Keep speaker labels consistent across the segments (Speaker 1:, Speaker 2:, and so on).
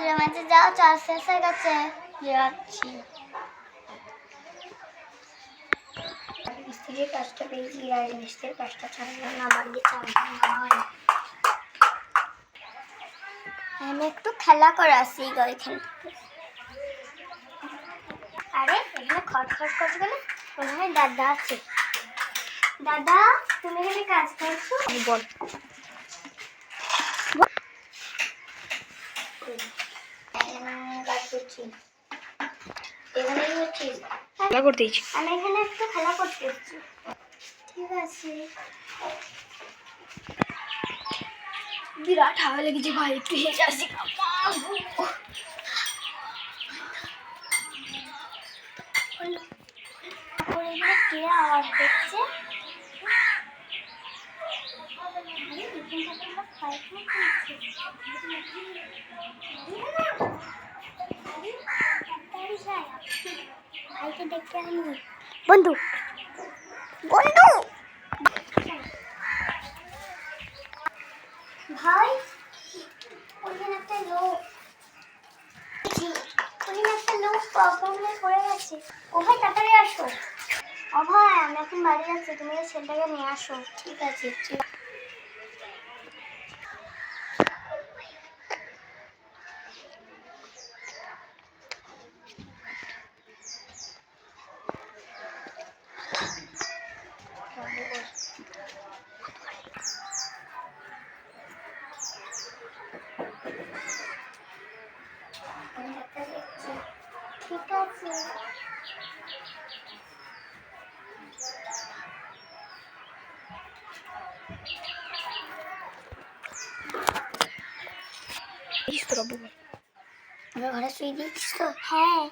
Speaker 1: জমেছে, যাও চাল শেষ হয়ে গেছে। যাচ্ছি। মিস্ত্রির কাজটা পেয়েছি, আর মিস্ত্রির কাজটা ছাড়লাম না, বাড়িতে চাল হয়। আমি একটু খেলা করে আসি এখানে। আরে এখানে খটখট করছে গেলে মনে হয় দাদা আছে। দাদা, তুমি এখানে কাজ করছো? বল। কাজ করছি। এখানেই হচ্ছিস? খেলা করতে ইচ্ছি। আমি এখানে একটু খেলা করতে এসেছি। ঠিক আছে। বিরাট হাওয়া লেগেছে ভাই, একটু হেঁটে আসি। কে আওয়াজ দেখছে? ভাইকে দেখতে আমি বন্ধু বন্ধু ভাই, ওখানে একটা লোক প্রবলেমে পড়ে গেছে। ও ভাই তাড়াতাড়ি আসো। ও ভাই, আমি এখন বাড়ি যাচ্ছি, তুমি এই ছেলেটাকে নিয়ে আসো। ঠিক আছে। ঠিক আছে। ঘরে শুয়ে দিচ্ছিস তো? হ্যাঁ,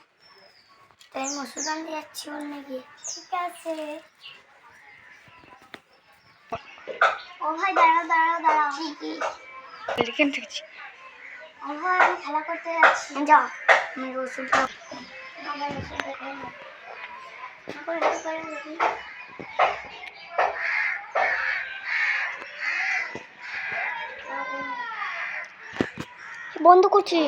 Speaker 1: তাই মসুর আনতে যাচ্ছি অন্য গিয়ে। ঠিক আছে। ও ভাই দাঁড়াও। ঠিকই। ও ভাই, আমি খেলা করতে যাচ্ছি। যাও, আমি ওষুধটা আমার ওষুধটা খাই না। বন্ধ করছি।